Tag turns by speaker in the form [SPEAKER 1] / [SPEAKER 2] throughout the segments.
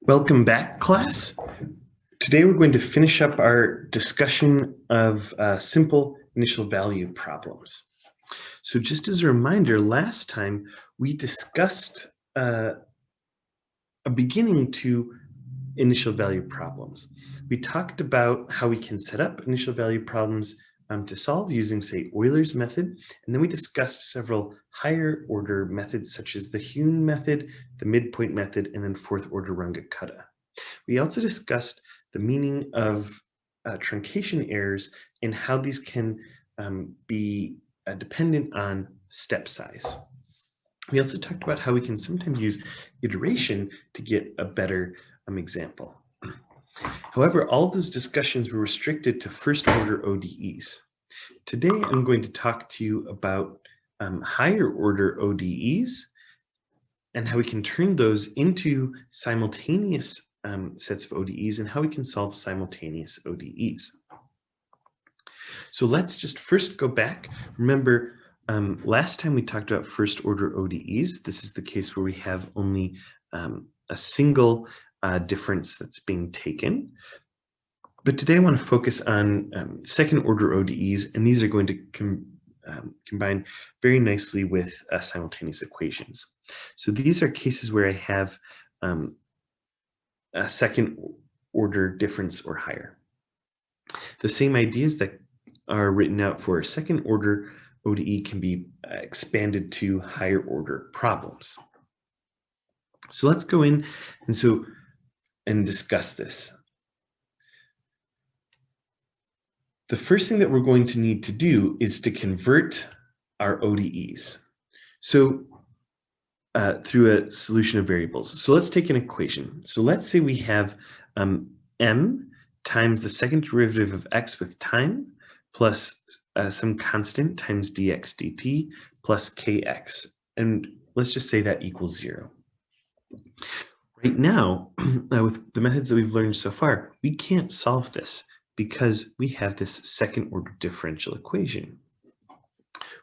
[SPEAKER 1] Welcome back, class. Today we're going to finish up our discussion of simple initial value problems. So just as a reminder, last time we discussed a beginning to initial value problems. We talked about how we can set up initial value problems to solve using, say, Euler's method, and then we discussed several higher order methods such as the Hume method, the midpoint method, and then fourth order Runge-Kutta. We also discussed the meaning of truncation errors and how these can be dependent on step size. We also talked about how we can sometimes use iteration to get a better example. However, all of those discussions were restricted to first order ODEs. Today, I'm going to talk to you about higher order ODEs and how we can turn those into simultaneous sets of ODEs and how we can solve simultaneous ODEs. So let's just first go back. Remember, last time we talked about first order ODEs. This is the case where we have only a single difference that's being taken. But today I want to focus on second order ODEs, and these are going to combine very nicely with simultaneous equations. So these are cases where I have a second order difference or higher. The same ideas that are written out for a second order ODE can be expanded to higher order problems. So let's go in and discuss this. The first thing that we're going to need to do is to convert our ODEs. So through a solution of variables. So let's take an equation. So let's say we have m times the second derivative of x with time plus some constant times dx dt plus kx. And let's just say that equals 0. Right now, with the methods that we've learned so far, we can't solve this because we have this second order differential equation.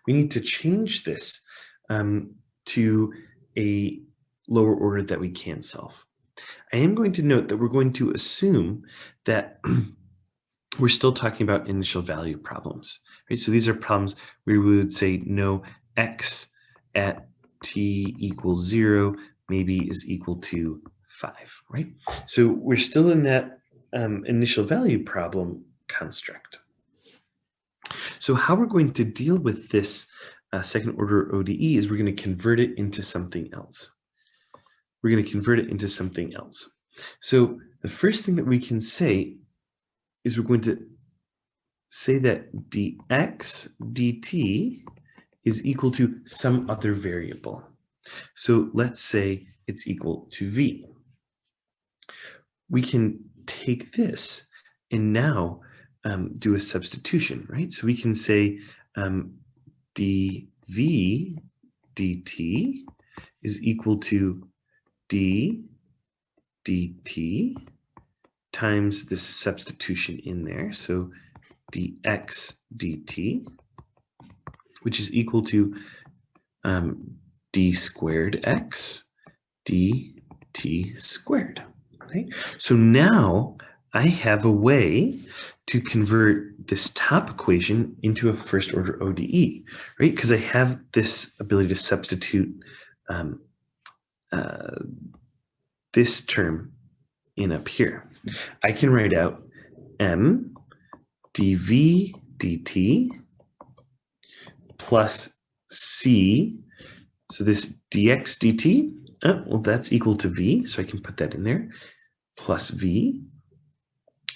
[SPEAKER 1] We need to change this to a lower order that we can solve. I am going to note that we're going to assume that we're still talking about initial value problems, right? So these are problems where we would say no x at t equals 0 maybe is equal to 5, right? So we're still in that initial value problem construct. So how we're going to deal with this second order ODE is we're going to convert it into something else. We're going to convert it into something else. So the first thing that we can say is we're going to say that dx dt is equal to some other variable. So let's say it's equal to v. We can take this and now do a substitution, right? So we can say dv dt is equal to d dt times this substitution in there. So dx dt, which is equal to d squared x dt squared. Okay? So now I have a way to convert this top equation into a first order ODE, right? Because I have this ability to substitute this term in up here. I can write out m dv dt plus c. So this dx dt, well, that's equal to v, so I can put that in there, plus v,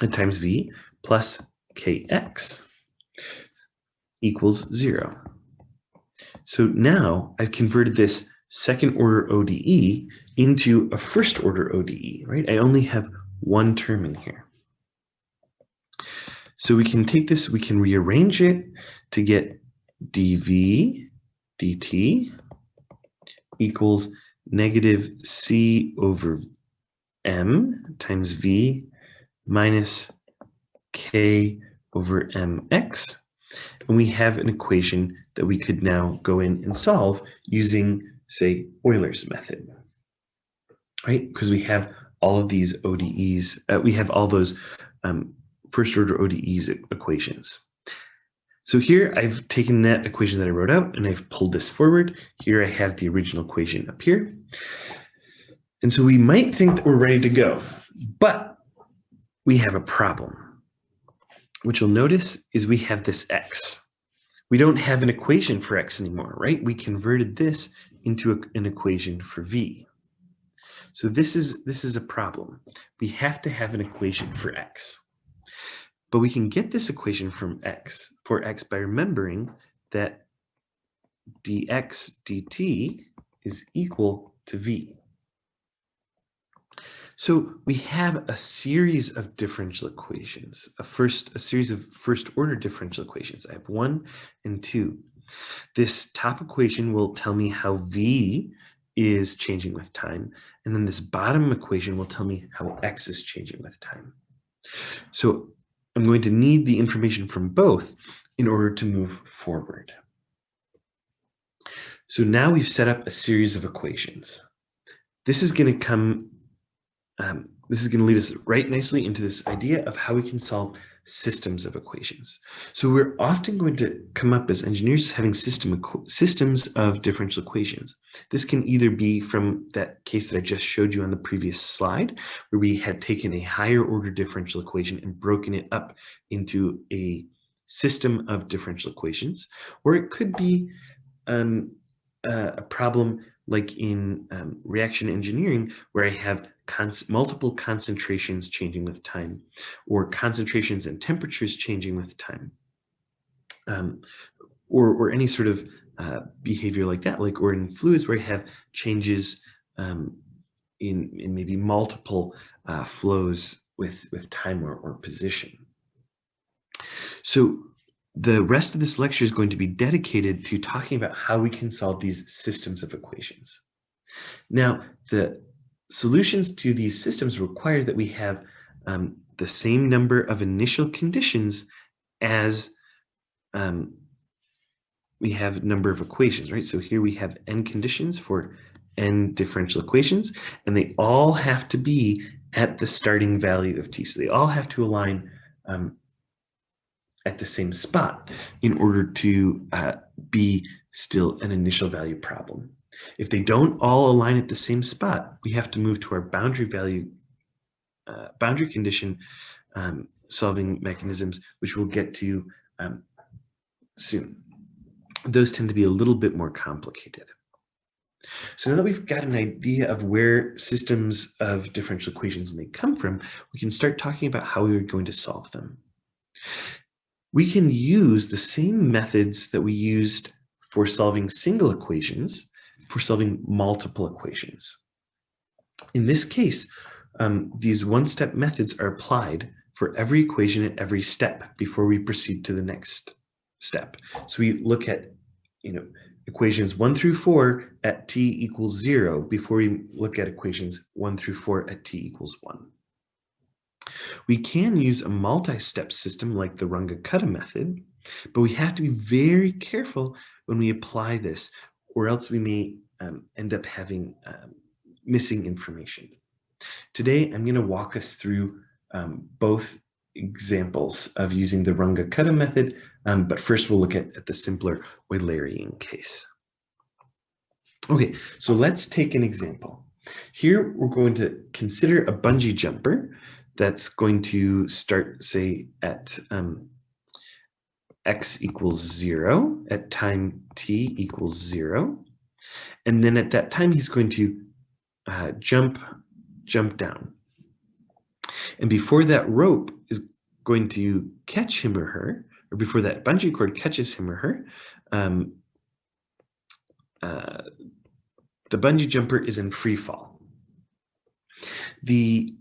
[SPEAKER 1] and times v, plus kx equals 0. So now I've converted this second order ODE into a first order ODE, right? I only have one term in here. So we can take this, we can rearrange it to get dv dt equals negative c over m times v minus k over mx. And we have an equation that we could now go in and solve using, say, Euler's method, right? Because we have all of these ODEs, we have all those first order ODEs equations. So here I've taken that equation that I wrote out and I've pulled this forward. Here I have the original equation up here. And so we might think that we're ready to go, but we have a problem. What you'll notice is we have this x. We don't have an equation for x anymore, right? We converted this into an equation for v. So this is a problem. We have to have an equation for x. But we can get this equation for x by remembering that dx dt is equal to v. So we have a series of differential equations, a series of first order differential equations. I have 1 and 2. This top equation will tell me how v is changing with time, and then this bottom equation will tell me how x is changing with time. So I'm going to need the information from both in order to move forward. So now we've set up a series of equations. This is going to lead us right nicely into this idea of how we can solve systems of equations. So we're often going to come up as engineers having systems of differential equations. This can either be from that case that I just showed you on the previous slide, where we had taken a higher order differential equation and broken it up into a system of differential equations, or it could be a problem like in reaction engineering, where I have multiple concentrations changing with time, or concentrations and temperatures changing with time, or any sort of behavior like that, or in fluids where I have changes in maybe multiple flows with time or position. So the rest of this lecture is going to be dedicated to talking about how we can solve these systems of equations. Now, the solutions to these systems require that we have the same number of initial conditions as we have number of equations, right? So here we have n conditions for n differential equations, and they all have to be at the starting value of t. So they all have to align at the same spot in order to be still an initial value problem. If they don't all align at the same spot, we have to move to our boundary condition solving mechanisms, which we'll get to soon. Those tend to be a little bit more complicated. So now that we've got an idea of where systems of differential equations may come from, we can start talking about how we are going to solve them. We can use the same methods that we used for solving single equations for solving multiple equations. In this case, these one-step methods are applied for every equation at every step before we proceed to the next step. So we look at, equations 1 through 4 at t equals 0 before we look at equations 1 through 4 at t equals 1. We can use a multi-step system like the Runge-Kutta method, but we have to be very careful when we apply this, or else we may end up having missing information. Today, I'm going to walk us through both examples of using the Runge-Kutta method, but first we'll look at the simpler Eulerian case. Okay, so let's take an example. Here, we're going to consider a bungee jumper that's going to start, say, at x equals 0, at time t equals 0. And then at that time, he's going to jump down. And before that rope is going to catch him or her, or before that bungee cord catches him or her, the bungee jumper is in free fall. The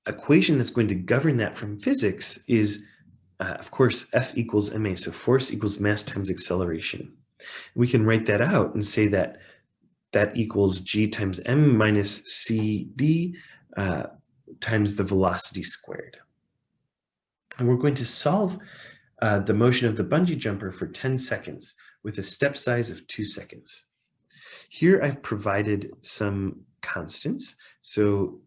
[SPEAKER 1] equation that's going to govern that from physics is, of course, F equals ma, so force equals mass times acceleration. We can write that out and say that that equals g times m minus cd times the velocity squared. And we're going to solve the motion of the bungee jumper for 10 seconds with a step size of 2 seconds. Here I've provided some constants. So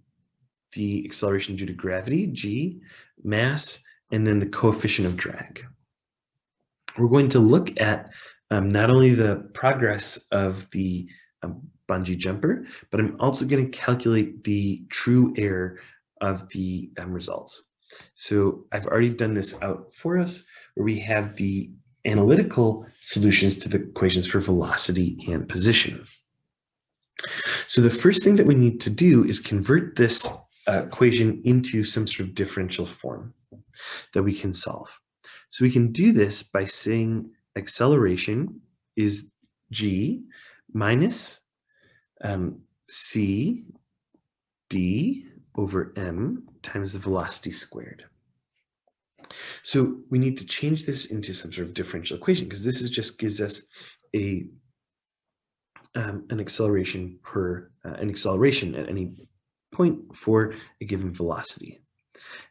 [SPEAKER 1] the acceleration due to gravity, g, mass, and then the coefficient of drag. We're going to look at not only the progress of the bungee jumper, but I'm also going to calculate the true error of the results. So I've already done this out for us, where we have the analytical solutions to the equations for velocity and position. So the first thing that we need to do is convert this equation into some sort of differential form that we can solve. So we can do this by saying acceleration is g minus c d over m times the velocity squared. So we need to change this into some sort of differential equation, because this just gives us an acceleration at any point for a given velocity.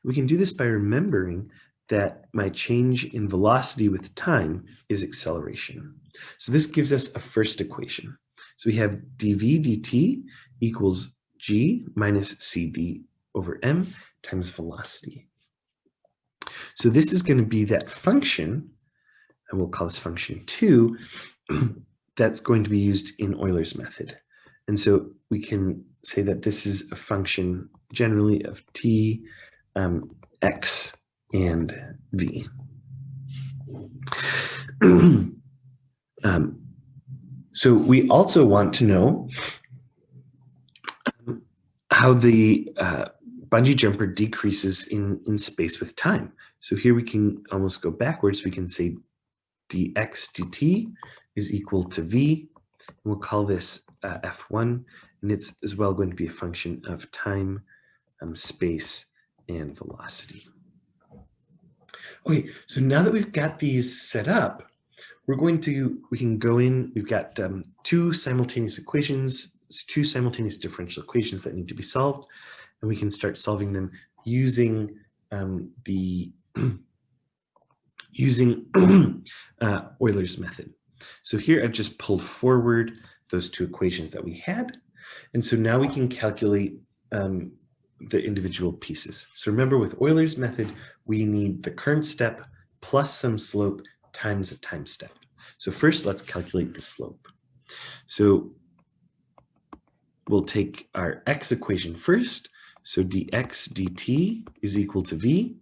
[SPEAKER 1] We can do this by remembering that my change in velocity with time is acceleration. So this gives us a first equation. So we have dv dt equals g minus cd over m times velocity. So this is going to be that function, and we'll call this function 2, that's going to be used in Euler's method. And so we can say that this is a function generally of t, x, and v. So we also want to know how the bungee jumper decreases in space with time. So here we can almost go backwards. We can say dx dt is equal to v. And we'll call this f1, and it's as well going to be a function of time, space, and velocity. Okay, so now that we've got these set up, we can go in, we've got two simultaneous differential equations that need to be solved, and we can start solving them using Euler's method. So here I've just pulled forward those two equations that we had, and so now we can calculate the individual pieces. So remember, with Euler's method, we need the current step plus some slope times a time step. So first, let's calculate the slope. So we'll take our x equation first. So dx dt is equal to v.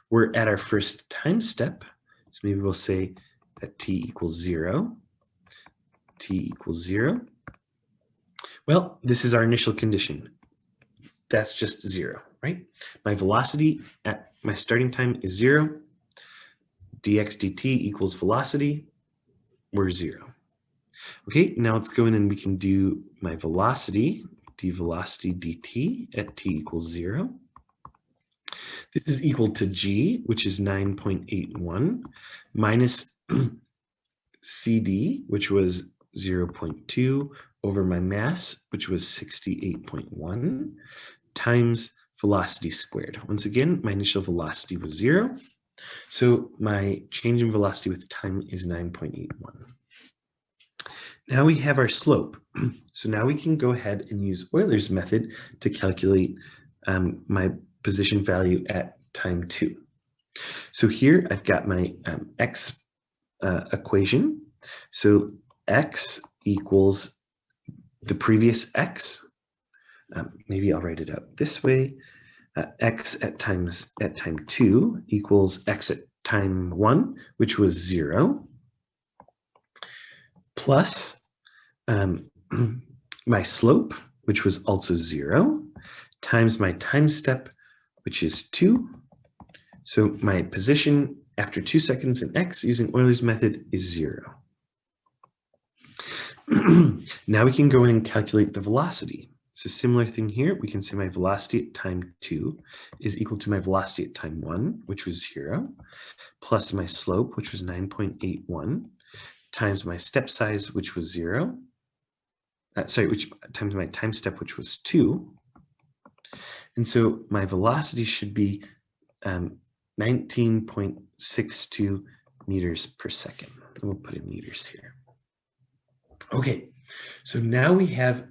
[SPEAKER 1] We're at our first time step. So maybe we'll say that t equals 0. T equals 0. Well, this is our initial condition. That's just 0, right? My velocity at my starting time is 0. Dx dt equals velocity. We're 0. Okay, now let's go in and we can do my velocity, d velocity dt at t equals 0. This is equal to g, which is 9.81, minus cd, which was 0.2, over my mass, which was 68.1, times velocity squared. Once again, my initial velocity was 0. So my change in velocity with time is 9.81. Now we have our slope. So now we can go ahead and use Euler's method to calculate my position value at time 2. So here I've got my x equation. So x equals the previous x. Maybe I'll write it out this way. X at time 2 equals x at time 1, which was 0, plus my slope, which was also 0, times my time step, which is 2. So my position after 2 seconds in x using Euler's method is 0. Now we can go in and calculate the velocity. So similar thing here, we can say my velocity at time 2 is equal to my velocity at time 1, which was 0, plus my slope, which was 9.81, times my step size, which was 0, times my time step, which was 2. And so my velocity should be 19.62 meters per second. And we'll put in meters here. Okay, so now we have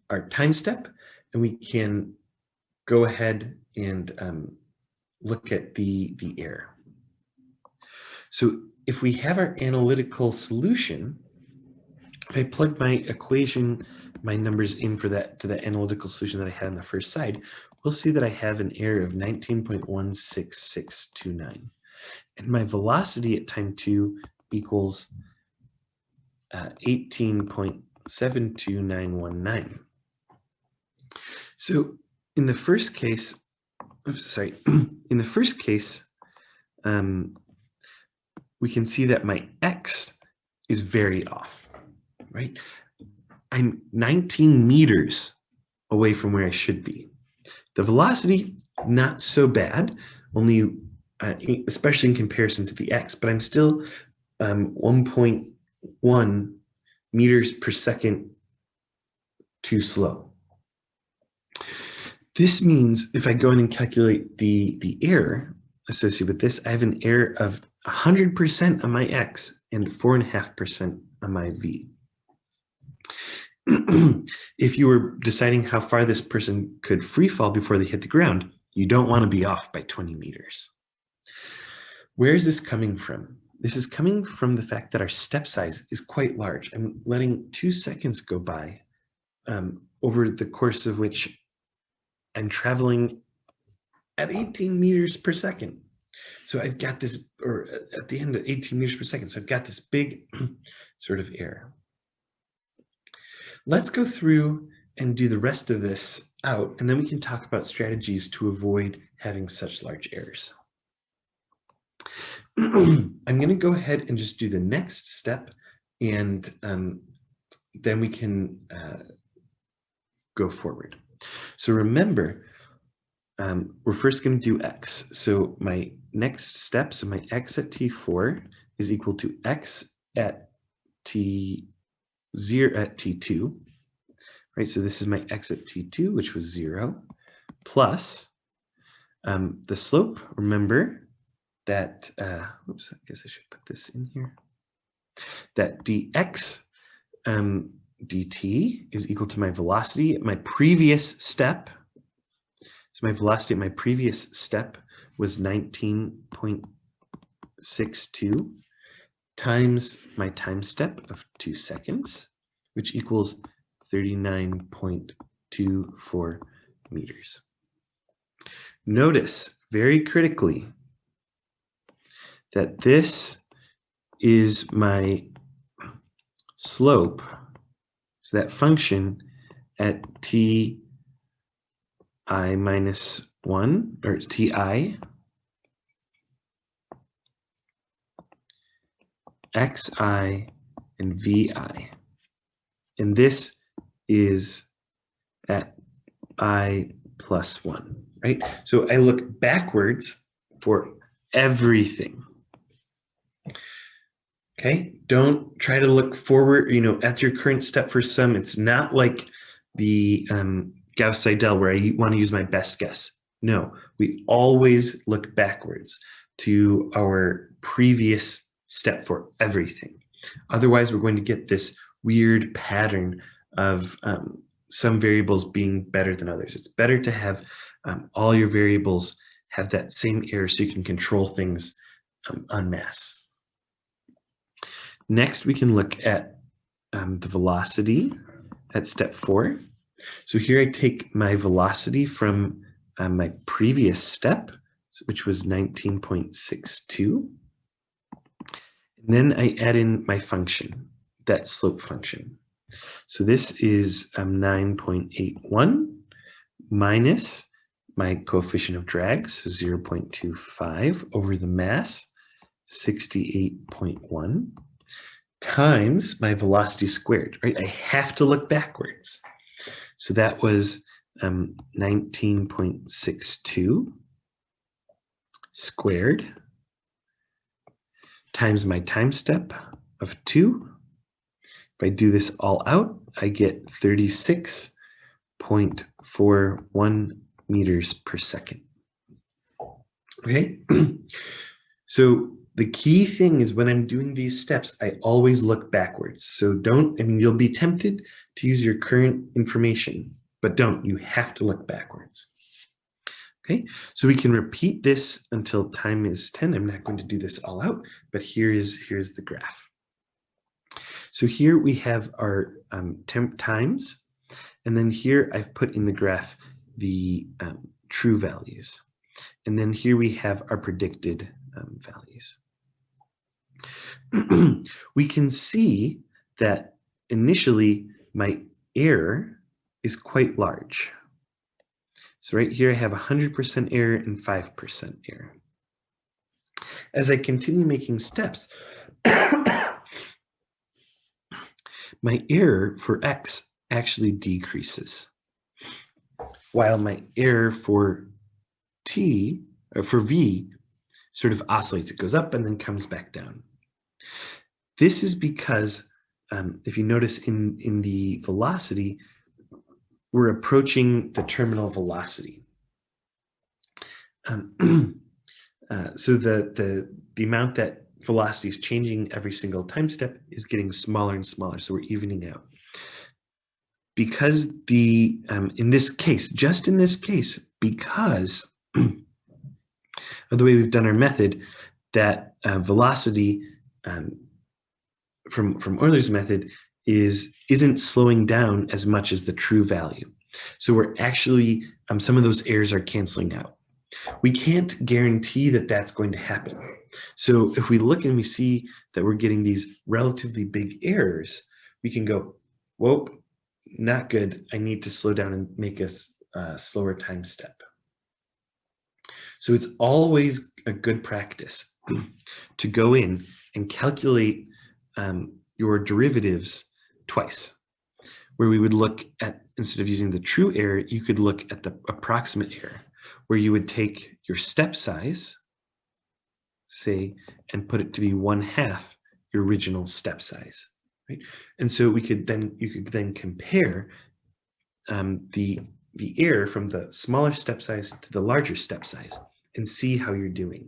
[SPEAKER 1] our time step, and we can go ahead and look at the error. So if we have our analytical solution, if I plug my equation, my numbers in for that to the analytical solution that I had on the first side, we'll see that I have an error of 19.16629. And my velocity at time 2 equals 18.72919. So in the first case, in the first case, we can see that my x is very off, right? I'm 19 meters away from where I should be. The velocity, not so bad, only especially in comparison to the x, but I'm still 1.1 meters per second too slow. This means if I go in and calculate the error associated with this, I have an error of 100% on my x and 4.5% on my v. If you were deciding how far this person could free fall before they hit the ground, you don't want to be off by 20 meters. Where is this coming from? This is coming from the fact that our step size is quite large. I'm letting 2 seconds go by over the course of which I'm traveling at 18 meters per second. So I've got this, or at the end of 18 meters per second, so I've got this big sort of error. Let's go through and do the rest of this out, and then we can talk about strategies to avoid having such large errors. I'm going to go ahead and just do the next step, and then we can go forward. So remember, we're first going to do x. So my next step, so my x at t4 is equal to x at t0 at t2, right? So this is my x at t2, which was 0, plus the slope. Remember that, oops, I guess I should put this in here, that dx dt is equal to my velocity at my previous step. So my velocity at my previous step was 19.62 times my time step of 2 seconds, which equals 39.24 meters. Notice very critically that this is my slope. So that function at ti minus 1, or ti xi and vi, and this is at I plus 1, right? So I look backwards for everything. Okay, don't try to look forward, at your current step for some. It's not like the Gauss-Seidel where I want to use my best guess. No, we always look backwards to our previous step for everything. Otherwise, we're going to get this weird pattern of some variables being better than others. It's better to have all your variables have that same error so you can control things en masse. Next, we can look at the velocity at step 4. So here I take my velocity from my previous step, which was 19.62. And then I add in my function, that slope function. So this is 9.81 minus my coefficient of drag, so 0.25 over the mass, 68.1, times my velocity squared, right? I have to look backwards. So that was 19.62 squared times my time step of 2. If I do this all out, I get 36.41 meters per second. Okay, so the key thing is when I'm doing these steps, I always look backwards. So you'll be tempted to use your current information but don't. You have to look backwards. Okay, so we can repeat this until time is 10. I'm not going to do this all out, but here's the graph. So here we have our temp times, and then here I've put in the graph the true values. And then here we have our predicted values. We can see that initially my error is quite large. So right here I have 100% error and 5% error. As I continue making steps, my error for x actually decreases, while my error for t, or for v, sort of oscillates. It goes up and then comes back down. This is because, if you notice in the velocity, we're approaching the terminal velocity. So the amount that velocity is changing every single time step is getting smaller and smaller, so we're evening out. Because in this case, just in this case, because of the way we've done our method, that velocity from Euler's method isn't slowing down as much as the true value. So we're actually, some of those errors are canceling out. We can't guarantee that that's going to happen. So if we look and we see that we're getting these relatively big errors, we can go, whoa, not good. I need to slow down and make a slower time step. So it's always a good practice to go in and calculate your derivatives twice, where we would look at, instead of using the true error, you could look at the approximate error, where you would take your step size, say, and put it to be 1/2 your original step size, right? And so you could then compare the error from the smaller step size to the larger step size and see how you're doing.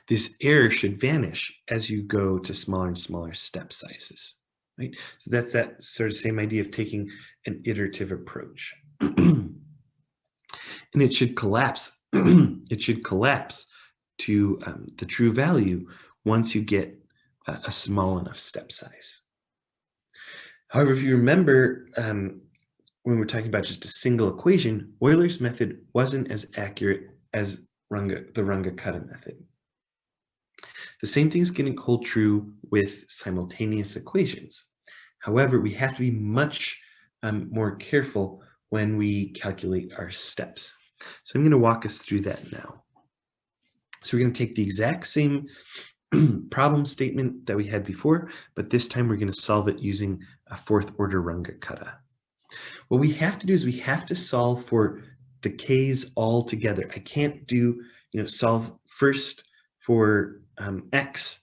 [SPEAKER 1] This error should vanish as you go to smaller and smaller step sizes, right? So that's that sort of same idea of taking an iterative approach. And it should collapse. It should collapse to the true value once you get a small enough step size. However, if you remember, when we're talking about just a single equation, Euler's method wasn't as accurate as the Runge-Kutta method. The same thing is going to hold true with simultaneous equations. However, we have to be much more careful when we calculate our steps. So I'm going to walk us through that now. So we're going to take the exact same problem statement that we had before, but this time we're going to solve it using a fourth order Runge-Kutta. What we have to do is we have to solve for the k's all together. I can't do, solve first for x,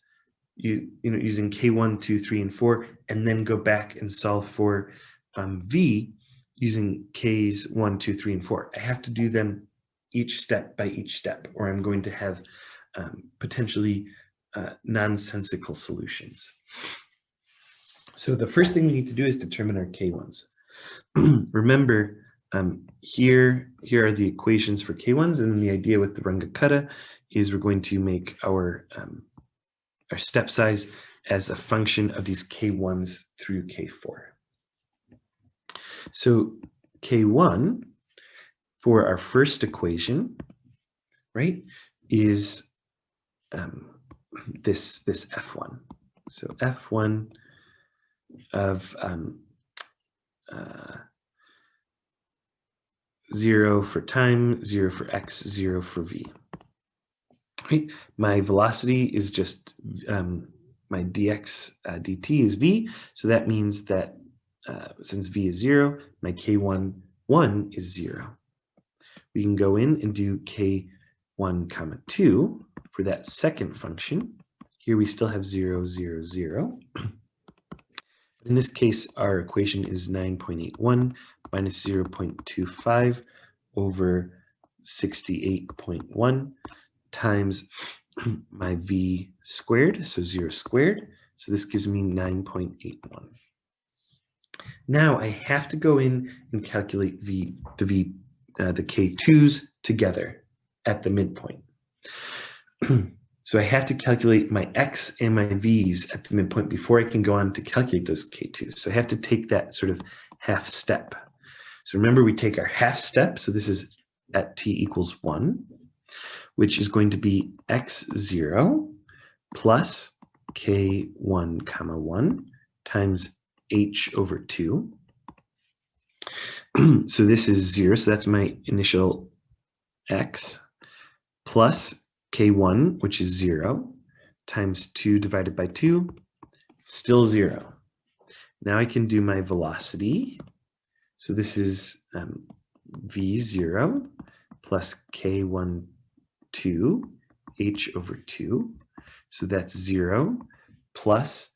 [SPEAKER 1] using k1, 2, 3, and 4, and then go back and solve for v using k's 1, 2, 3, and 4. I have to do them each step by each step, or I'm going to have potentially nonsensical solutions. So the first thing we need to do is determine our k1s. Remember, here are the equations for k1s, and then the idea with the Runge-Kutta is we're going to make our step size as a function of these k1s through k4. So k1 for our first equation, right, is this f1. So f1 of 0 for time, 0 for x, 0 for v. Right? My velocity is just my dx dt is v, so that means that since v is 0, my k1 is 0. We can go in and do k1 comma 2 for that second function. Here we still have 0, 0, 0. In this case, our equation is 9.81 minus 0.25 over 68.1 times my v squared, so 0 squared. So this gives me 9.81. Now I have to go in and calculate the K2s together at the midpoint. So I have to calculate my X and my V's at the midpoint before I can go on to calculate those K2s. So I have to take that sort of half step. So remember, we take our half step. So this is at t equals 1, which is going to be x0 plus k1 comma 1 times h over 2. So this is 0. So that's my initial x plus k1, which is 0, times 2 divided by 2, still 0. Now I can do my velocity. So this is v0 plus k1, 2, h over 2. So that's 0 plus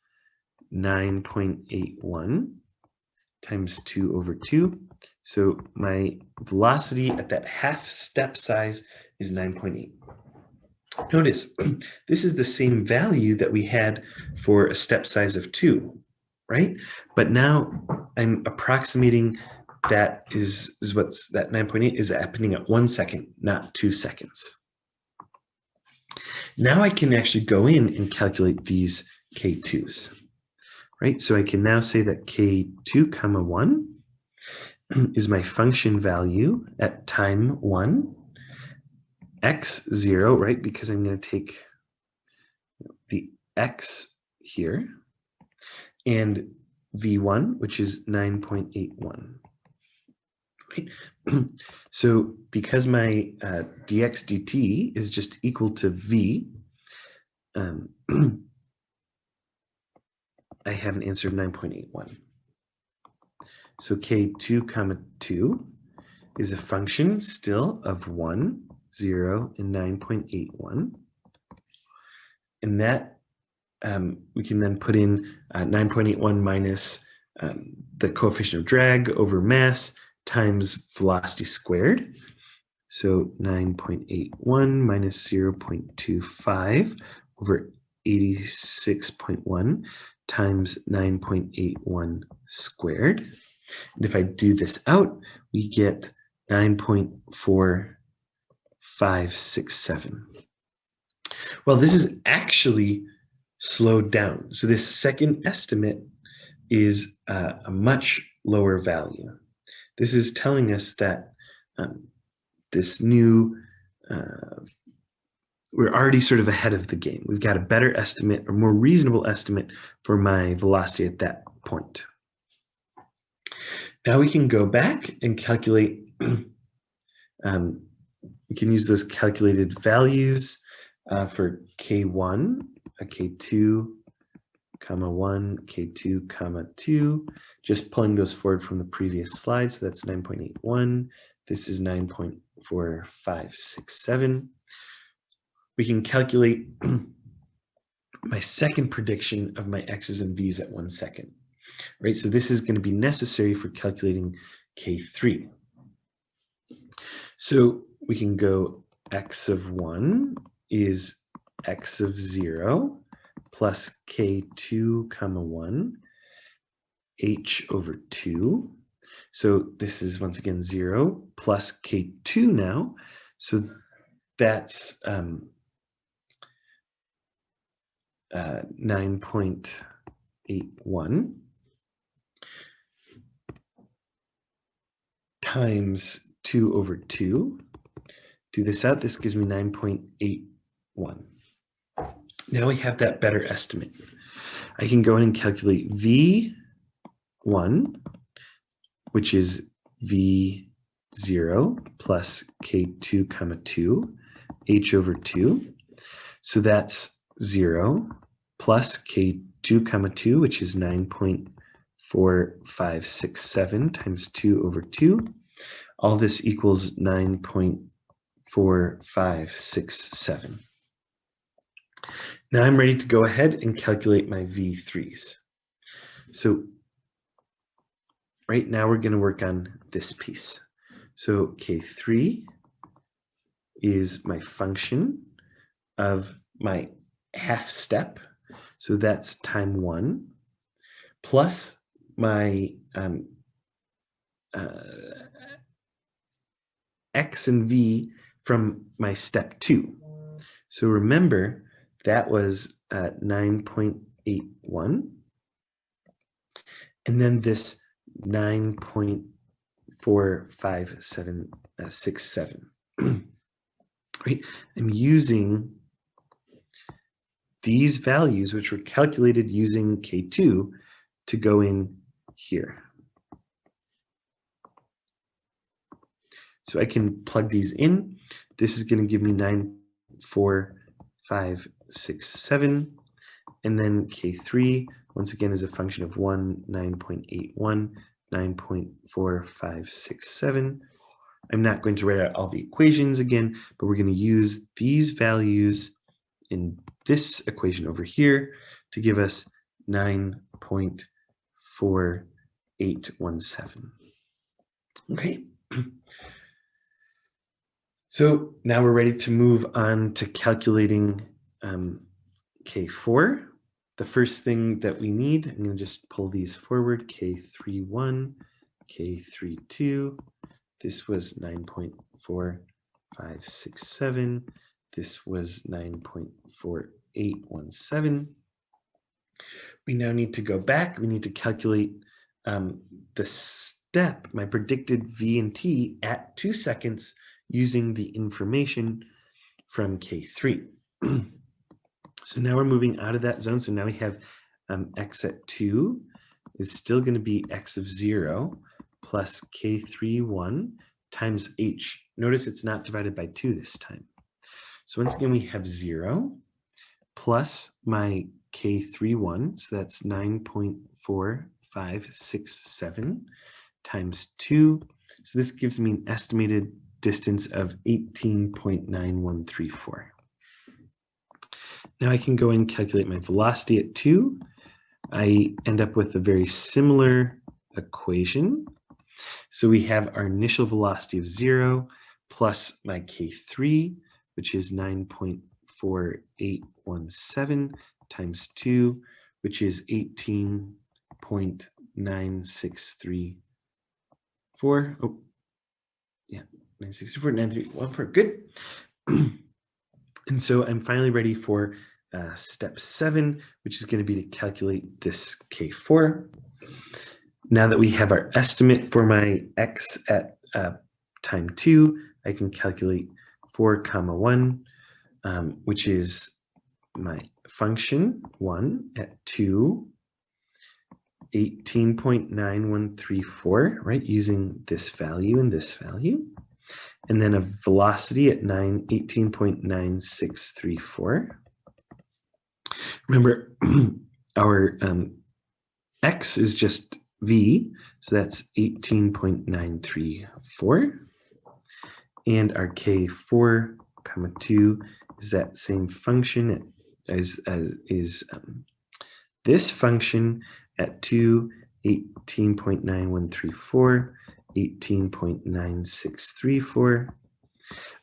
[SPEAKER 1] 9.81 times 2 over 2. So my velocity at that half step size is 9.8. Notice, this is the same value that we had for a step size of 2, right? But now I'm approximating that is what's that 9.8 is happening at 1 second, not 2 seconds. Now I can actually go in and calculate these K2s, right? So I can now say that K2 comma 1 is my function value at time 1, x0, right? Because I'm going to take the x here, and v1, which is 9.81. Right? So because my dx dt is just equal to v, I have an answer of 9.81. So k2 comma 2 is a function still of 1, 0, and 9.81. And that we can then put in 9.81 minus the coefficient of drag over mass times velocity squared. So 9.81 minus 0.25 over 86.1 times 9.81 squared. And if I do this out, we get 9.4567. Well, this is actually slowed down. So this second estimate is a much lower value. This is telling us that this new, we're already sort of ahead of the game. We've got a better estimate, or more reasonable estimate for my velocity at that point. Now we can go back and calculate, we can use those calculated values for K1, K2, comma 1, K2, comma 2, just pulling those forward from the previous slide. So that's 9.81. This is 9.4567. We can calculate my second prediction of my x's and v's at 1 second, right? So this is going to be necessary for calculating K3. So we can go x of 1 is x of 0 plus K2 comma 1 h over 2. So this is once again 0 plus K2 now. So that's 9.81 times 2 over 2. Do this out, this gives me 9.81. Now we have that better estimate. I can go in and calculate V1, which is V0 plus K2 comma 2, h over 2. So that's 0 plus K2 comma 2, which is 9.4567 times 2 over 2. All this equals 9.4567. Now I'm ready to go ahead and calculate my V3s. So right now we're going to work on this piece. So K3 is my function of my half step. So that's time 1 plus my x and v from my step 2. So remember, that was 9.81. And then this 9.45767. Right? I'm using these values, which were calculated using K2, to go in here. So I can plug these in. This is going to give me 9.4567. And then K3, once again, is a function of 1, 9.81, 9.4567. I'm not going to write out all the equations again, but we're going to use these values in this equation over here to give us 9.4817. Okay. So now we're ready to move on to calculating K4. The first thing that we need, I'm going to just pull these forward, K31, K32. This was 9.4567. This was 9.4817. We now need to go back. We need to calculate the step, my predicted V and T at 2 seconds using the information from K3. So now we're moving out of that zone. So now we have x at 2 is still going to be x of 0 plus K31 times h. Notice it's not divided by 2 this time. So once again, we have 0 plus my K31. So that's 9.4567 times 2. So this gives me an estimated distance of 18.9134. Now I can go and calculate my velocity at 2. I end up with a very similar equation. So we have our initial velocity of 0 plus my K3, which is 9.4817 times 2, which is 18.9634. Oh, yeah, 964, 9314. Good. And so I'm finally ready for step 7, which is going to be to calculate this K4. Now that we have our estimate for my x at time 2, I can calculate 4, 1, which is my function 1 at 2, 18.9134, right, using this value and this value. And then a velocity at 18.9634. Remember, our x is just v, so that's 18.934. And our K4, 2 is that same function as this function at 2, 18.9134. 18.9634.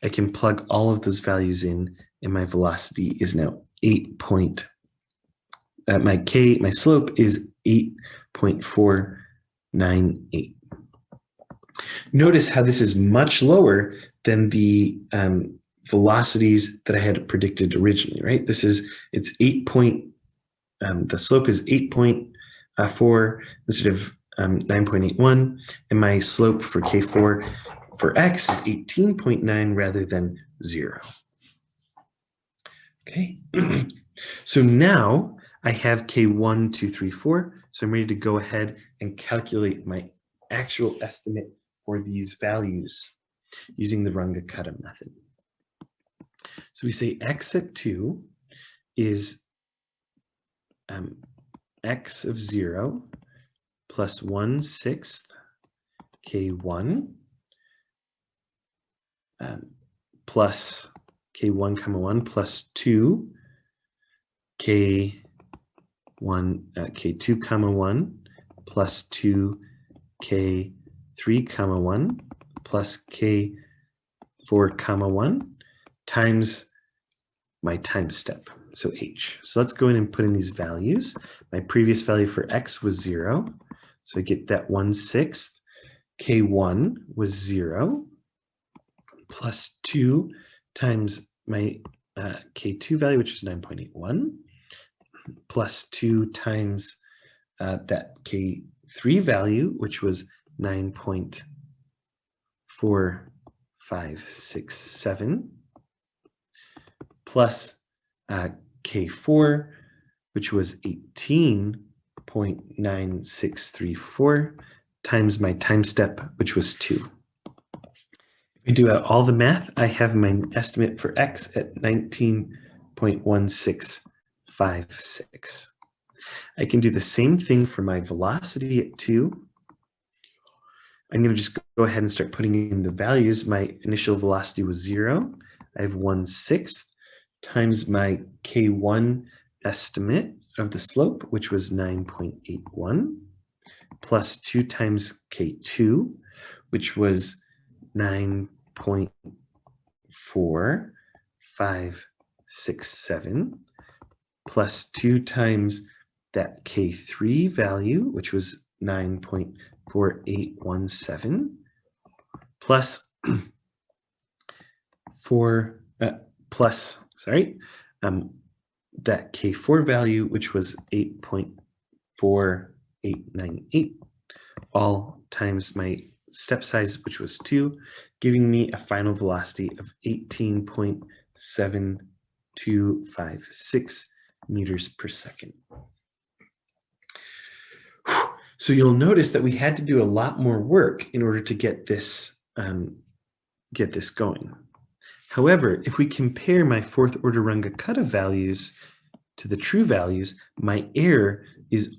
[SPEAKER 1] I can plug all of those values in, and my velocity is now my slope is 8.498. Notice how this is much lower than the velocities that I had predicted originally, right? It's 8 point, the slope is 8.4 instead of 9.81, and my slope for K4 for x is 18.9 rather than 0. Okay, so now I have K1, 2, 3, 4, so I'm ready to go ahead and calculate my actual estimate for these values using the Runge-Kutta method. So we say x at 2 is x of 0 plus 1/6 K1 plus K1, 1 plus 2 K1, K2, 1 plus 2 K3, 1 plus K4, 1 times my time step, so h. So let's go in and put in these values. My previous value for x was 0. So I get that 1/6. K1 was 0 plus 2 times my K2 value, which is 9.81, plus 2 times that K3 value, which was 9.4567, plus K4, which was 18.9634, times my time step, which was 2. If we do out all the math, I have my estimate for x at 19.1656. I can do the same thing for my velocity at 2. I'm going to just go ahead and start putting in the values. My initial velocity was 0. I have 1/6 times my K1 estimate of the slope, which was 9.81, plus 2 times K2, which was 9.4567, plus 2 times that K3 value, which was 9.4817, plus that K4 value, which was 8.4898, all times my step size, which was 2, giving me a final velocity of 18.7256 meters per second. So you'll notice that we had to do a lot more work in order to get this going. However, if we compare my fourth order Runge-Kutta values to the true values, my error is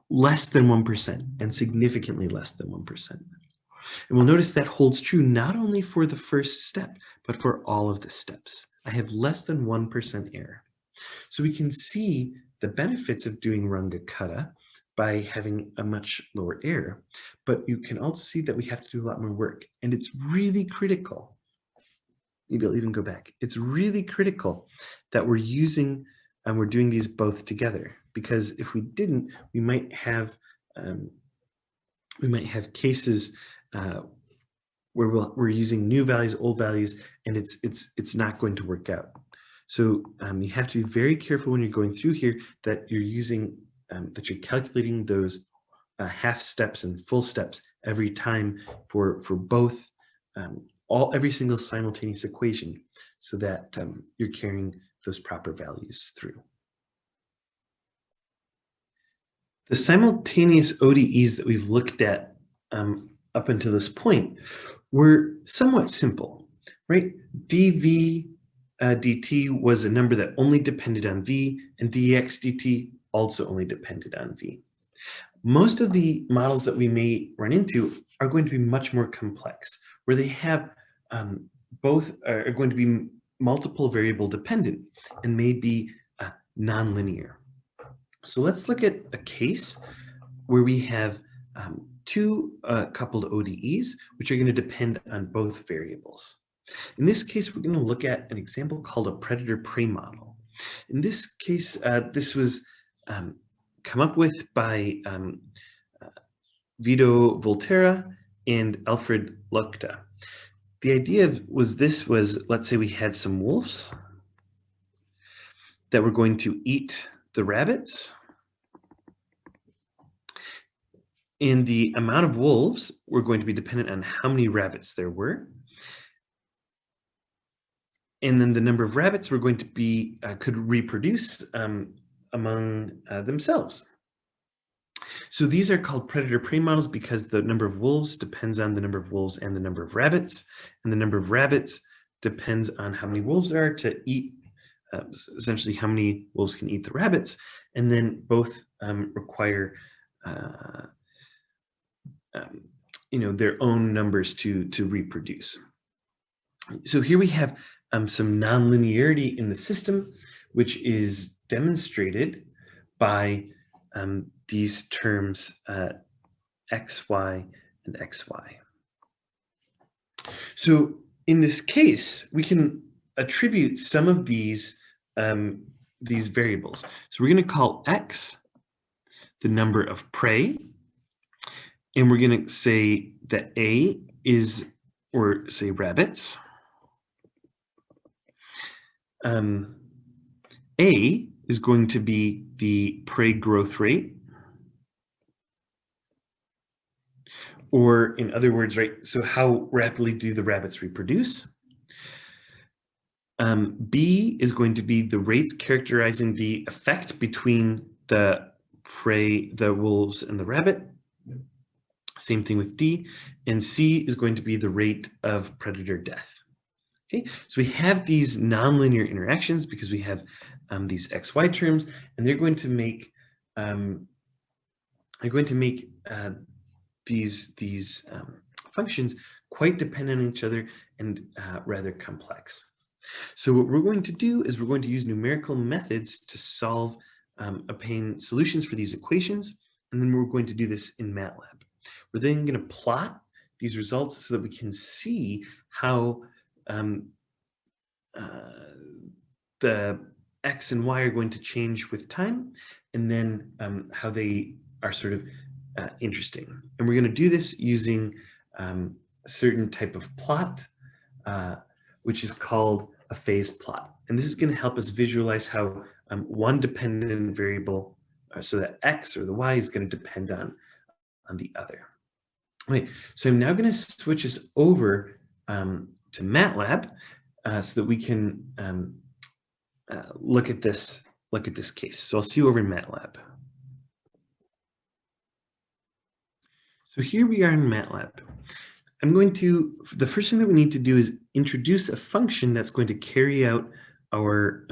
[SPEAKER 1] less than 1% and significantly less than 1%. And we'll notice that holds true not only for the first step, but for all of the steps. I have less than 1% error. So we can see the benefits of doing Runge-Kutta by having a much lower error. But you can also see that we have to do a lot more work. And it's really critical. Maybe I'll even go back. It's really critical that we're using and we're doing these both together, because if we didn't, we might have cases where we're using new values, old values, and it's not going to work out. So you have to be very careful when you're going through here that you're using that you're calculating those half steps and full steps every time for both every single simultaneous equation, so that you're carrying those proper values through. The simultaneous ODEs that we've looked at up until this point were somewhat simple, right? dv dt was a number that only depended on v, and dx dt also only depended on v. Most of the models that we may run into are going to be much more complex, where they have both are going to be multiple variable dependent and may be nonlinear. So let's look at a case where we have two coupled ODEs, which are going to depend on both variables. In this case, we're going to look at an example called a predator-prey model. In this case, this was come up with by Vito Volterra and Alfred Luckta. The idea was, let's say we had some wolves that were going to eat the rabbits, and the amount of wolves were going to be dependent on how many rabbits there were. And then the number of rabbits were going to be, could reproduce among themselves. So these are called predator-prey models because the number of wolves depends on the number of wolves and the number of rabbits, and the number of rabbits depends on how many wolves there are to eat, essentially how many wolves can eat the rabbits, and then both require their own numbers to reproduce. So here we have some nonlinearity in the system, which is demonstrated by these terms xy and xy. So in this case, we can attribute some of these variables. So we're going to call x the number of prey, And we're going to say that A is, or say rabbits. A is going to be the prey growth rate. Or in other words, right, so how rapidly do the rabbits reproduce? B is going to be the rates characterizing the effect between the prey, the wolves and the rabbit. Same thing with D. And C is going to be the rate of predator death. Okay, so we have these nonlinear interactions because we have these XY terms, and they're going to make these functions quite dependent on each other and rather complex. So what we're going to do is we're going to use numerical methods to solve obtain solutions for these equations, and then we're going to do this in Matlab. We're then going to plot these results so that we can see how the X and Y are going to change with time, and then how they are sort of interesting. And we're going to do this using a certain type of plot, which is called a phase plot. And this is going to help us visualize how one dependent variable, so that X or the Y is going to depend on the other. Okay, so I'm now going to switch us over to Matlab so that we can look at this case. So I'll see you over in Matlab. So here we are in Matlab. The first thing that we need to do is introduce a function that's going to carry out our,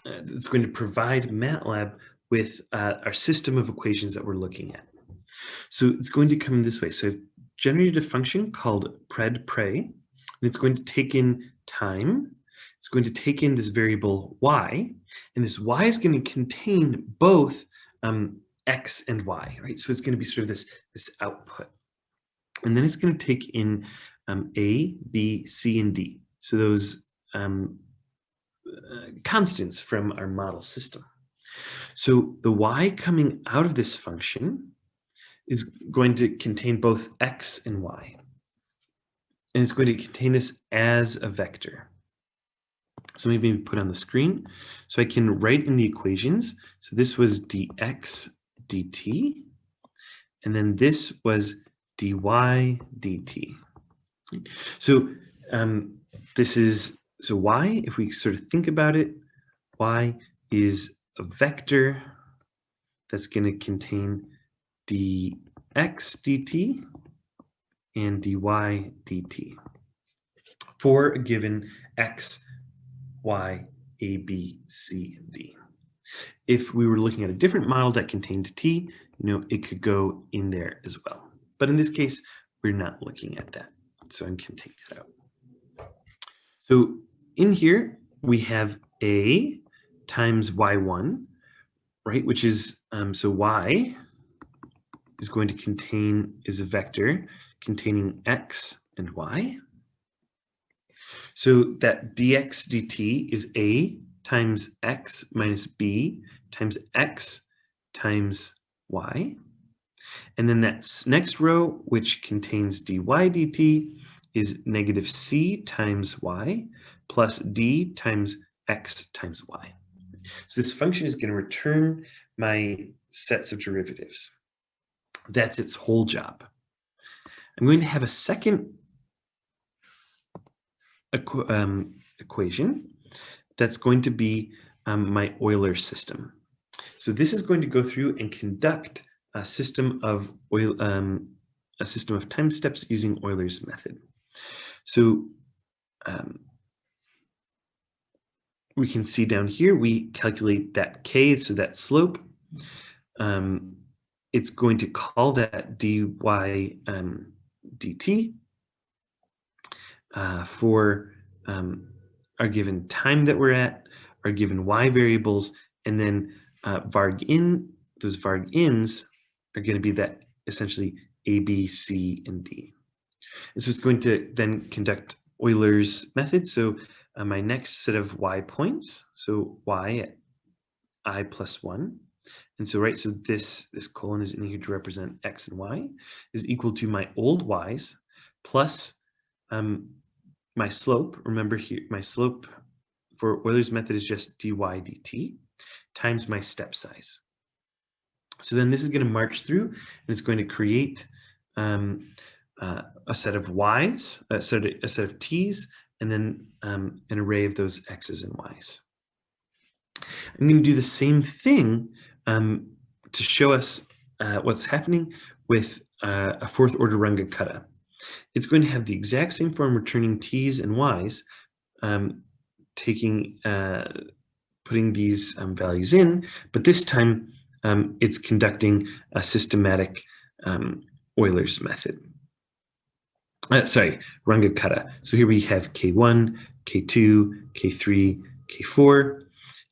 [SPEAKER 1] that's going to provide Matlab with our system of equations that we're looking at. So it's going to come this way. So I've generated a function called pred_prey, and it's going to take in time. It's going to take in this variable y, and this y is going to contain both x and y, right? So it's going to be sort of this output. And then it's going to take in a, b, c, and d. So those constants from our model system. So the y coming out of this function is going to contain both x and y. And it's going to contain this as a vector. So maybe put on the screen. So I can write in the equations. So this was dx dt, and then this was dy dt. So so y, if we sort of think about it, y is a vector that's going to contain dx dt and dy dt for a given x, y, a, b, c, and d. If we were looking at a different model that contained t, it could go in there as well. But in this case, we're not looking at that. So I'm going to take that out. So in here, we have a times y1, right? Which is, so y is going to contain, is a vector containing x and y. So that dx dt is a times x minus b times x times y. And then that next row, which contains dy dt, is negative c times y plus d times x times y. So this function is going to return my sets of derivatives. That's its whole job. I'm going to have a second equation that's going to be my Euler system. So this is going to go through and conduct a system of time steps using Euler's method. So we can see down here, we calculate that k, so that slope. It's going to call that dy dt for our given time that we're at, our given y variables, and then varg in, those varg ins are going to be that essentially a, b, c, and d. And so it's going to then conduct Euler's method. So my next set of y points, so y at I plus 1, And so, right, so this colon is in here to represent x and y, is equal to my old y's plus my slope. Remember here, my slope for Euler's method is just dy dt times my step size. So then this is going to march through, and it's going to create a set of y's, a set of t's, and then an array of those x's and y's. I'm going to do the same thing to show us what's happening with a fourth order Runge-Kutta. It's going to have the exact same form, returning t's and y's, putting these values in, but this time it's conducting a systematic Euler's method. Sorry, Runge-Kutta. So here we have K1, K2, K3, K4,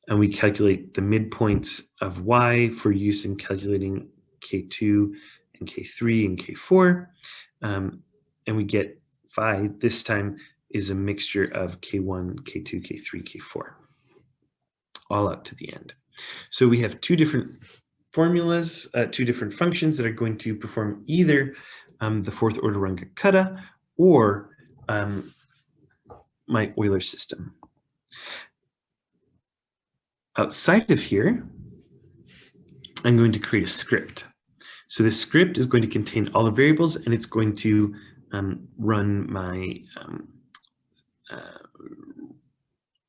[SPEAKER 1] and we calculate the midpoints of y for use in calculating K2 and K3 and K4. And we get phi, this time, is a mixture of K1, K2, K3, K4, all out to the end. So we have two different formulas, two different functions that are going to perform either the fourth order Runge-Kutta or my Euler system. Outside of here, I'm going to create a script. So this script is going to contain all the variables, and it's going to run my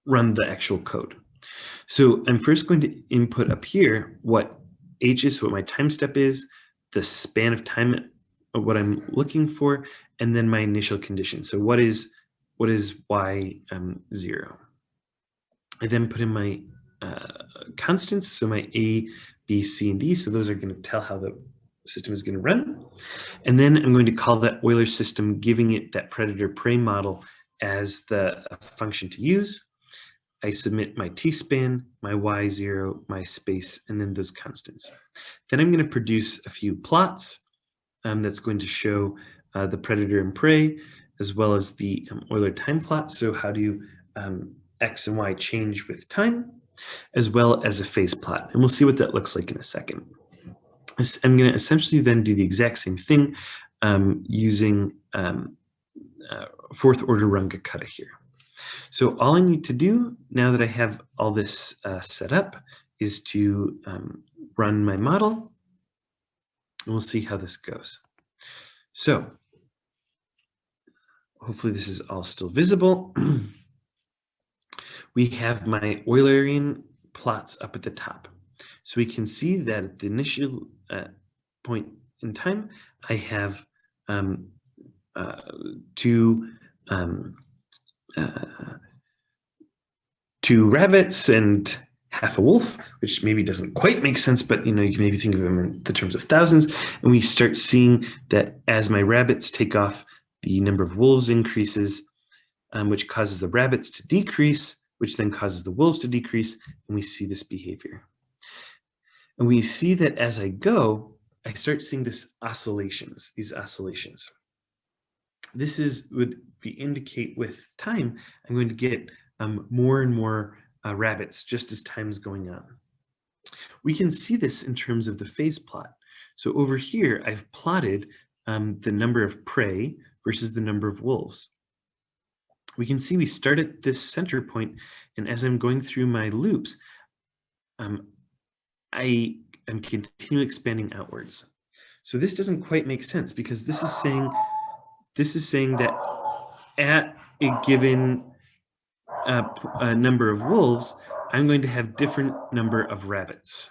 [SPEAKER 1] run the actual code. So I'm first going to input up here what h is, what my time step is, the span of time of what I'm looking for, and then my initial condition. So what is y 0? I then put in my constants, so my a, b, c, and d. So those are going to tell how the system is going to run. And then I'm going to call that Euler system, giving it that predator-prey model as the function to use. I submit my t-span, my y0, my space, and then those constants. Then I'm going to produce a few plots that's going to show the predator and prey, as well as the Euler time plot. So how do x and y change with time, as well as a phase plot. And we'll see what that looks like in a second. I'm going to essentially then do the exact same thing using fourth order Runge-Kutta here. So all I need to do now that I have all this set up is to run my model, and we'll see how this goes. So hopefully this is all still visible. We have my Eulerian plots up at the top. So we can see that at the initial point in time, I have two rabbits and half a wolf, which maybe doesn't quite make sense, but you can maybe think of them in the terms of thousands. And we start seeing that as my rabbits take off, the number of wolves increases, which causes the rabbits to decrease, which then causes the wolves to decrease, and we see this behavior. And we see that as I go, I start seeing these oscillations. This would indicate with time, I'm going to get more and more rabbits just as time is going on. We can see this in terms of the phase plot. So over here, I've plotted the number of prey versus the number of wolves. We can see we start at this center point, and as I'm going through my loops, I am continually expanding outwards. So this doesn't quite make sense, because this is saying that at a given number of wolves, I'm going to have different number of rabbits.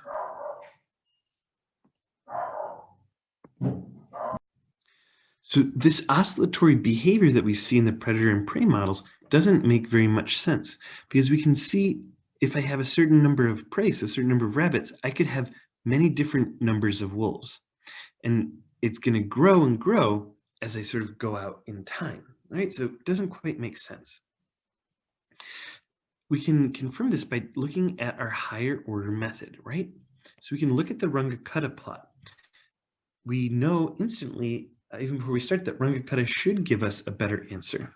[SPEAKER 1] So this oscillatory behavior that we see in the predator and prey models doesn't make very much sense, because we can see if I have a certain number of prey, so a certain number of rabbits, I could have many different numbers of wolves. And it's going to grow and grow as I sort of go out in time, right? So it doesn't quite make sense. We can confirm this by looking at our higher order method, right? So we can look at the Runge-Kutta plot. We know instantly, even before we start, that Runge-Kutta should give us a better answer.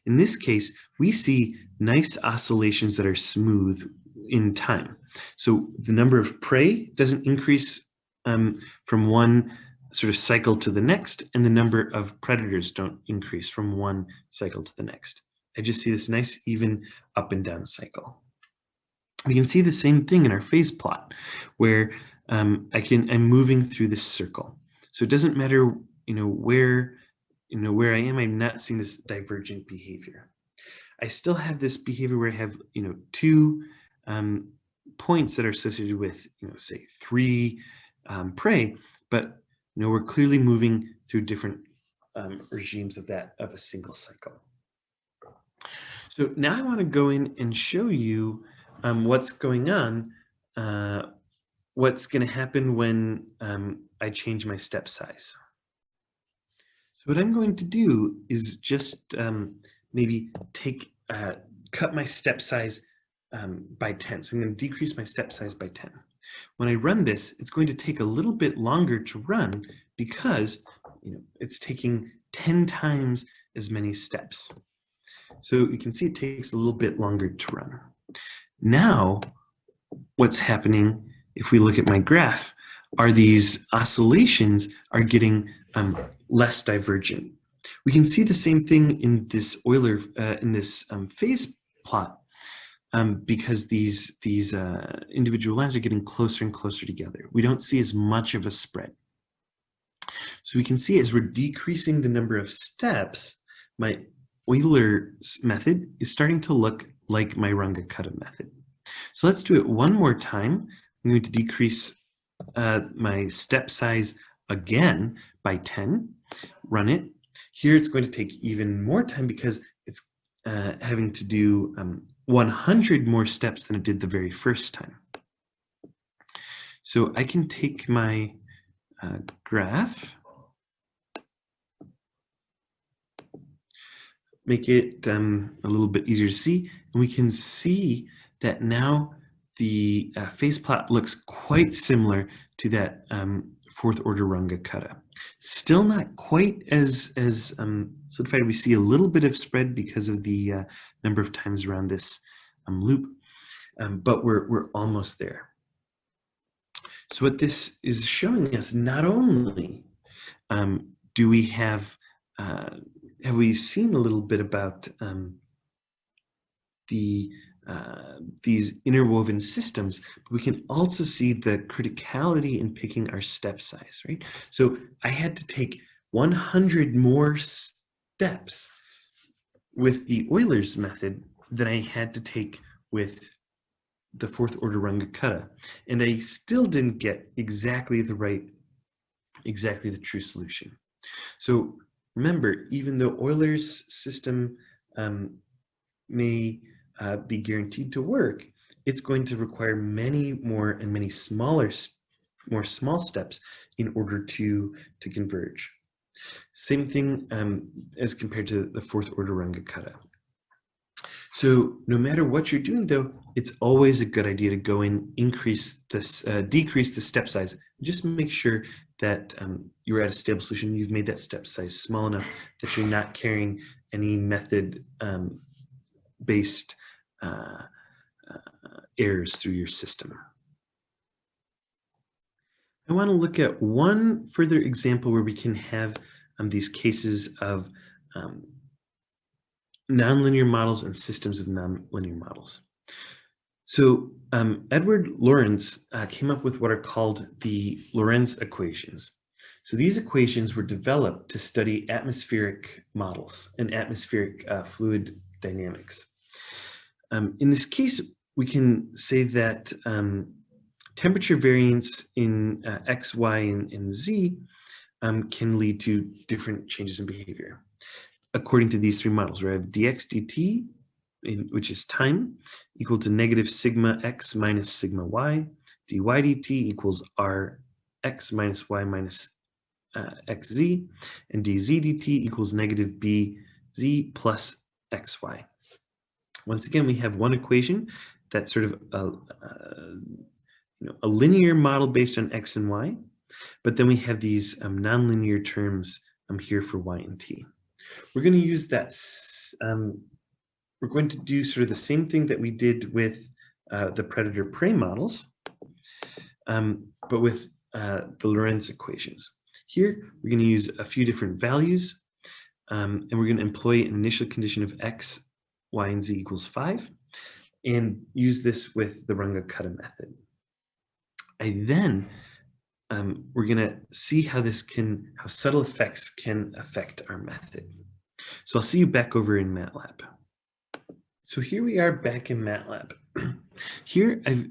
[SPEAKER 1] In this case, we see nice oscillations that are smooth in time. So the number of prey doesn't increase from one sort of cycle to the next, and the number of predators don't increase from one cycle to the next. I just see this nice even up and down cycle. We can see the same thing in our phase plot, where I'm moving through this circle. So it doesn't matter, where I am. I'm not seeing this divergent behavior. I still have this behavior where I have, two points that are associated with, say 3 prey, but we're clearly moving through different regimes of a single cycle. So now I want to go in and show you what's going on, what's going to happen when I change my step size. So what I'm going to do is just maybe cut my step size by 10. So I'm going to decrease my step size by 10. When I run this, it's going to take a little bit longer to run because it's taking 10 times as many steps. So you can see it takes a little bit longer to run. Now, what's happening, if we look at my graph, are these oscillations are getting less divergent. We can see the same thing in this Euler, in this phase plot, because these individual lines are getting closer and closer together. We don't see as much of a spread. So we can see as we're decreasing the number of steps, my Euler's method is starting to look like my Runge-Kutta method. So let's do it one more time. I'm going to decrease my step size again by 10, run it. Here it's going to take even more time because it's having to do 100 more steps than it did the very first time. So I can take my graph, make it a little bit easier to see, and we can see that now the phase plot looks quite similar to that fourth order Runge-Kutta. Still not quite as solidified. We see a little bit of spread because of the number of times around this loop, but we're almost there. So what this is showing us, not only do we have we seen a little bit about these interwoven systems, but we can also see the criticality in picking our step size, right? So I had to take 100 more steps with the Euler's method than I had to take with the fourth order Runge-Kutta, and I still didn't get exactly the true solution. So remember, even though Euler's system may be guaranteed to work, it's going to require many more and many more small steps in order to converge. Same thing as compared to the fourth order Runge-Kutta. So no matter what you're doing, though, it's always a good idea to go in, decrease the step size. Just make sure that you're at a stable solution. You've made that step size small enough that you're not carrying any method based errors through your system. I want to look at one further example where we can have these cases of nonlinear models and systems of nonlinear models. So Edward Lorenz came up with what are called the Lorentz Equations. So these equations were developed to study atmospheric models and atmospheric fluid dynamics. In this case, we can say that temperature variance in x, y, and z can lead to different changes in behavior. According to these three models, we have dx dt, which is time, equal to negative sigma x minus sigma y, dy dt equals r x minus y minus xz, and dz dt equals negative bz plus xy. Once again, we have one equation that's sort of a linear model based on x and y, but then we have these nonlinear terms here for y and t. We're going to use that. We're going to do sort of the same thing that we did with the predator-prey models, but with the Lorentz equations. Here, we're going to use a few different values, and we're going to employ an initial condition of x, y, and z equals 5, and use this with the Runge-Kutta method. We're going to see how subtle effects can affect our method. So I'll see you back over in Matlab. So here we are back in Matlab. Here I've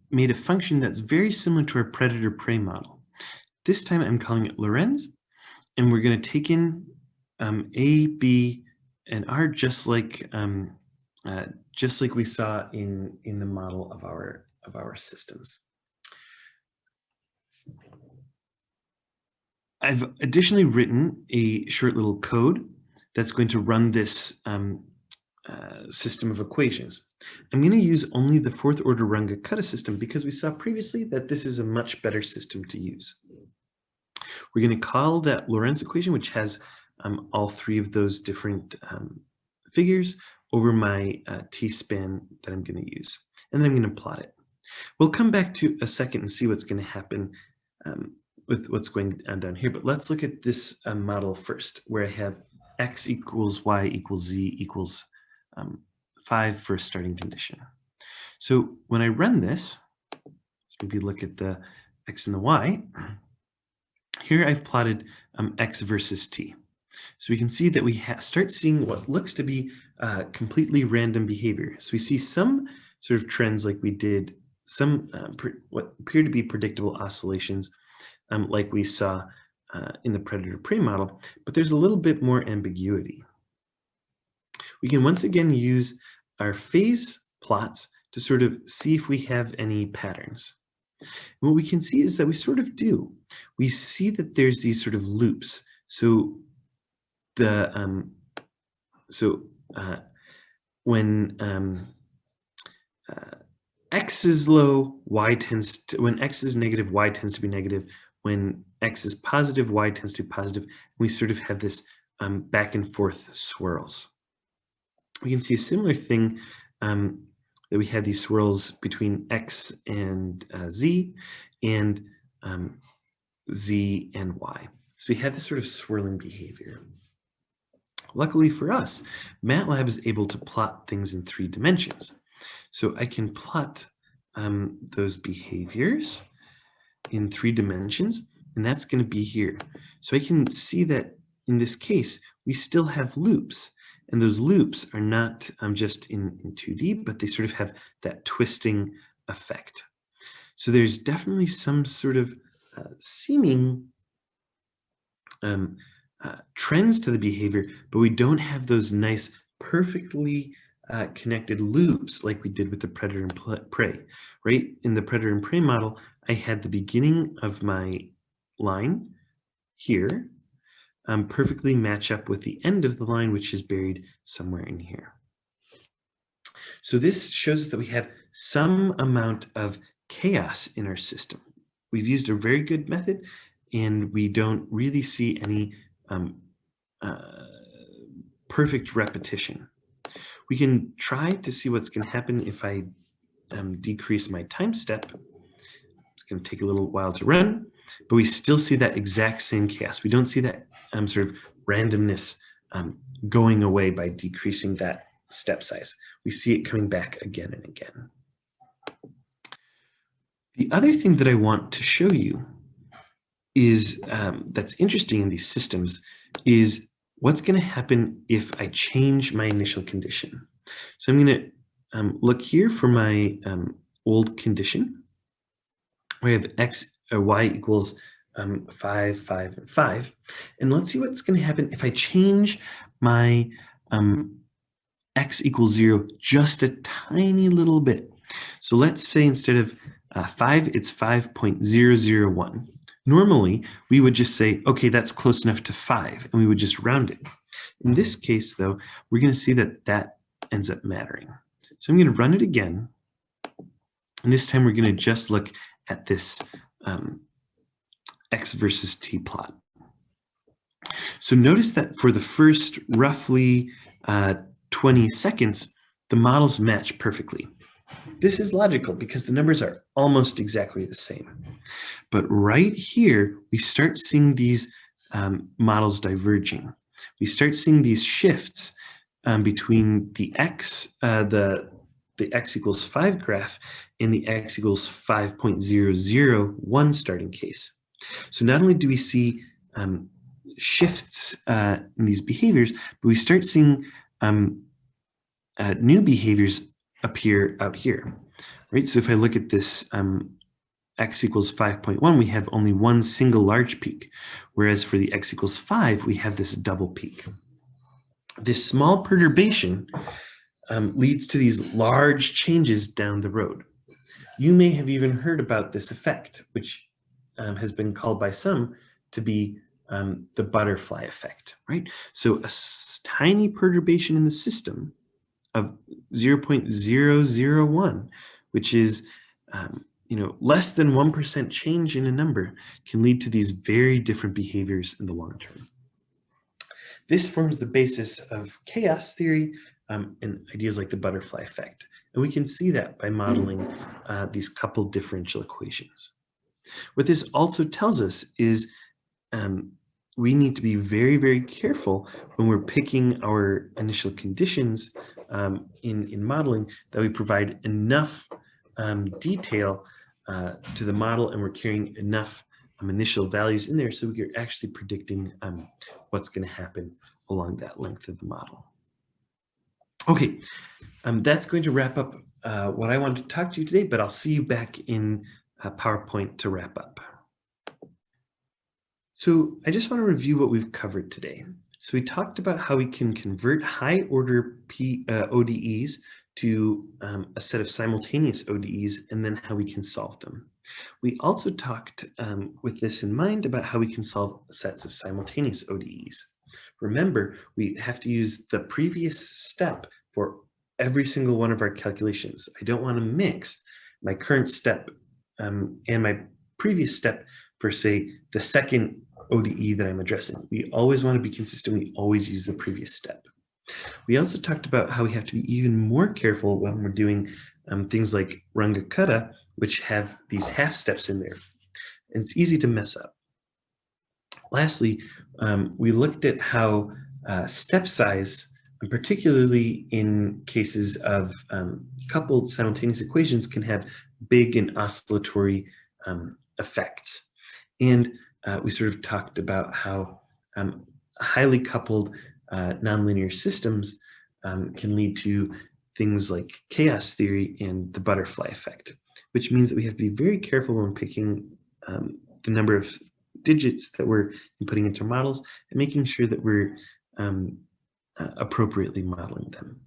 [SPEAKER 1] made a function that's very similar to our predator-prey model. This time I'm calling it Lorenz, and we're going to take in A, B, and R just like we saw in the model of our systems. I've additionally written a short little code that's going to run this system of equations. I'm going to use only the fourth order Runge-Kutta system because we saw previously that this is a much better system to use. We're going to call that Lorentz equation, which has all three of those different figures, over my t-span that I'm going to use. And then I'm going to plot it. We'll come back to a second and see what's going to happen with what's going on down here. But let's look at this model first, where I have x equals y equals z equals 5 for a starting condition. So when I run this, let's maybe look at the x and the y. Here I've plotted x versus t. So we can see that we start seeing what looks to be completely random behavior. So we see some sort of trends like we did, some what appear to be predictable oscillations like we saw in the predator-prey model, but there's a little bit more ambiguity. We can once again use our phase plots to sort of see if we have any patterns. And what we can see is that we sort of do. We see that there's these sort of loops. So when x is low, when x is negative, y tends to be negative. When x is positive, y tends to be positive. We sort of have this back and forth swirls. We can see a similar thing that we have these swirls between x and z, and z and y. So we have this sort of swirling behavior. Luckily for us, Matlab is able to plot things in 3 dimensions. So I can plot those behaviors in 3 dimensions, and that's going to be here. So I can see that in this case, we still have loops, and those loops are not just in 2D, but they sort of have that twisting effect. So there's definitely some sort of seeming trends to the behavior, but we don't have those nice, perfectly connected loops like we did with the predator and prey, right? In the predator and prey model, I had the beginning of my line here perfectly match up with the end of the line, which is buried somewhere in here. So this shows us that we have some amount of chaos in our system. We've used a very good method, and we don't really see any perfect repetition. We can try to see what's going to happen if I decrease my time step. It's going to take a little while to run, but we still see that exact same chaos. We don't see that sort of randomness going away by decreasing that step size. We see it coming back again and again. The other thing that I want to show you is that's interesting in these systems is what's going to happen if I change my initial condition. So I'm going to look here for my old condition where I have x or y equals 5, 5, and 5. And let's see what's going to happen if I change my x equals 0 just a tiny little bit. So let's say instead of 5, it's 5.001. Normally, we would just say, okay, that's close enough to 5, and we would just round it. In this case, though, we're going to see that that ends up mattering. So I'm going to run it again. And this time, we're going to just look at this x versus t plot. So notice that for the first roughly 20 seconds, the models match perfectly. This is logical because the numbers are almost exactly the same. But right here, we start seeing these models diverging. We start seeing these shifts between the x, the x equals 5 graph and the x equals 5.001 starting case. So not only do we see shifts in these behaviors, but we start seeing new behaviors appear out here, right? So if I look at this x equals 5.1, we have only one single large peak, whereas for the x equals 5, we have this double peak. This small perturbation leads to these large changes down the road. You may have even heard about this effect, which has been called by some to be the butterfly effect, right? So a tiny perturbation in the system of 0.001, which is less than 1% change in a number, can lead to these very different behaviors in the long term. This forms the basis of chaos theory and ideas like the butterfly effect. And we can see that by modeling these coupled differential equations. What this also tells us is we need to be very, very careful when we're picking our initial conditions in modeling, that we provide enough detail to the model and we're carrying enough initial values in there so we're actually predicting what's going to happen along that length of the model. Okay, that's going to wrap up what I wanted to talk to you today, but I'll see you back in PowerPoint to wrap up. So I just want to review what we've covered today. So we talked about how we can convert high order ODEs to a set of simultaneous ODEs and then how we can solve them. We also talked with this in mind about how we can solve sets of simultaneous ODEs. Remember, we have to use the previous step for every single one of our calculations. I don't want to mix my current step and my previous step for, say, the second ODE that I'm addressing. We always want to be consistent. We always use the previous step. We also talked about how we have to be even more careful when we're doing things like Runge-Kutta, which have these half steps in there. And it's easy to mess up. Lastly, we looked at how step size, and particularly in cases of coupled simultaneous equations, can have big and oscillatory effects. And we sort of talked about how highly coupled nonlinear systems can lead to things like chaos theory and the butterfly effect, which means that we have to be very careful when picking the number of digits that we're putting into models and making sure that we're appropriately modeling them.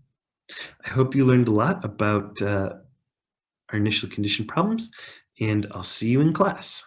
[SPEAKER 1] I hope you learned a lot about our initial condition problems, and I'll see you in class.